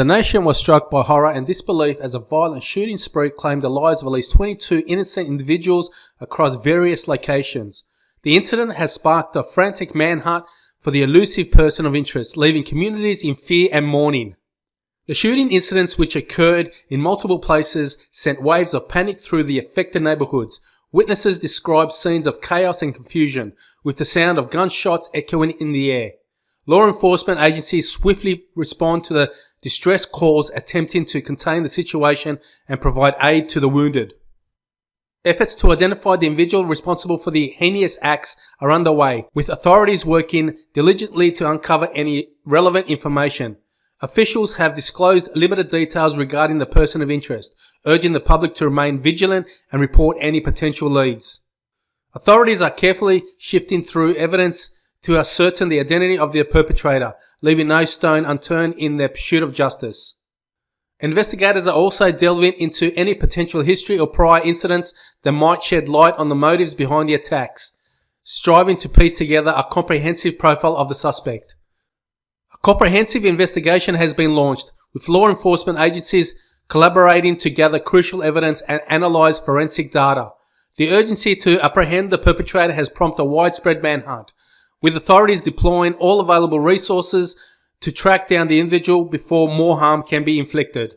The nation was struck by horror and disbelief as a violent shooting spree claimed the lives of at least 22 innocent individuals across various locations. The incident has sparked a frantic manhunt for the elusive person of interest, leaving communities in fear and mourning. The shooting incidents, which occurred in multiple places, sent waves of panic through the affected neighborhoods. Witnesses described scenes of chaos and confusion, with the sound of gunshots echoing in the air. Law enforcement agencies swiftly respond to the distress calls, attempting to contain the situation and provide aid to the wounded. Efforts to identify the individual responsible for the heinous acts are underway, with authorities working diligently to uncover any relevant information. Officials have disclosed limited details regarding the person of interest, urging the public to remain vigilant and report any potential leads. Authorities are carefully sifting through evidence to ascertain the identity of the perpetrator, leaving no stone unturned in their pursuit of justice. Investigators are also delving into any potential history or prior incidents that might shed light on the motives behind the attacks, striving to piece together a comprehensive profile of the suspect. A comprehensive investigation has been launched, with law enforcement agencies collaborating to gather crucial evidence and analyze forensic data. The urgency to apprehend the perpetrator has prompted a widespread manhunt, with authorities deploying all available resources to track down the individual before more harm can be inflicted.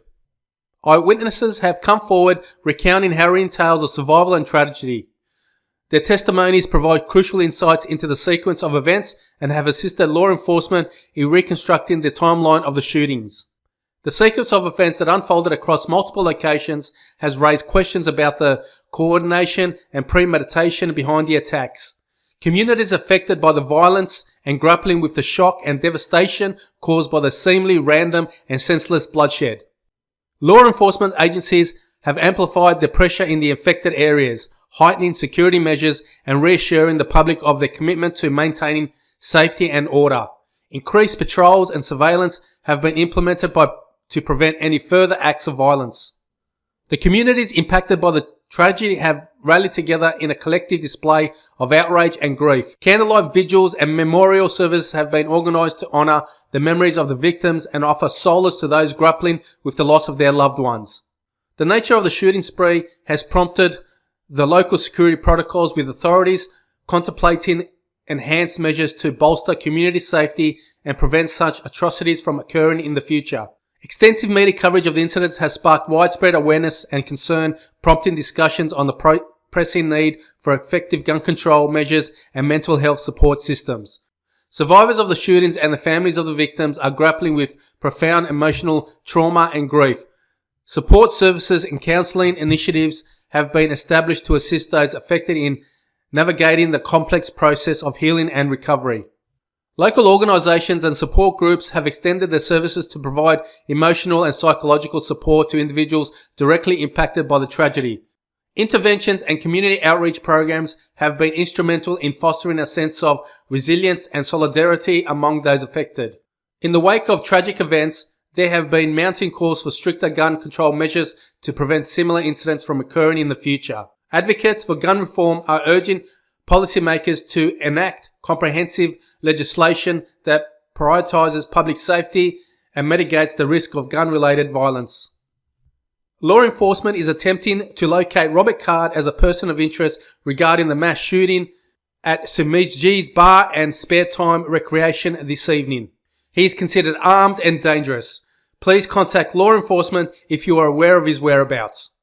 Eyewitnesses have come forward recounting harrowing tales of survival and tragedy. Their testimonies provide crucial insights into the sequence of events and have assisted law enforcement in reconstructing the timeline of the shootings. The sequence of events that unfolded across multiple locations has raised questions about the coordination and premeditation behind the attacks. Communities affected by the violence and grappling with the shock and devastation caused by the seemingly random and senseless bloodshed. Law enforcement agencies have amplified the pressure in the affected areas, heightening security measures and reassuring the public of their commitment to maintaining safety and order. Increased patrols and surveillance have been implemented to prevent any further acts of violence. The communities impacted by the tragedy have rallied together in a collective display of outrage and grief. Candlelight vigils and memorial services have been organised to honour the memories of the victims and offer solace to those grappling with the loss of their loved ones. The nature of the shooting spree has prompted the local security protocols, with authorities contemplating enhanced measures to bolster community safety and prevent such atrocities from occurring in the future. Extensive media coverage of the incidents has sparked widespread awareness and concern, prompting discussions on the pressing need for effective gun control measures and mental health support systems. Survivors of the shootings and the families of the victims are grappling with profound emotional trauma and grief. Support services and counselling initiatives have been established to assist those affected in navigating the complex process of healing and recovery. Local organisations and support groups have extended their services to provide emotional and psychological support to individuals directly impacted by the tragedy. Interventions and community outreach programs have been instrumental in fostering a sense of resilience and solidarity among those affected. In the wake of tragic events, there have been mounting calls for stricter gun control measures to prevent similar incidents from occurring in the future. Advocates for gun reform are urging policymakers to enact comprehensive legislation that prioritises public safety and mitigates the risk of gun-related violence. Law enforcement is attempting to locate Robert Card as a person of interest regarding the mass shooting at Schemengees Bar and Sparetime Recreation this evening. He is considered armed and dangerous. Please contact law enforcement if you are aware of his whereabouts.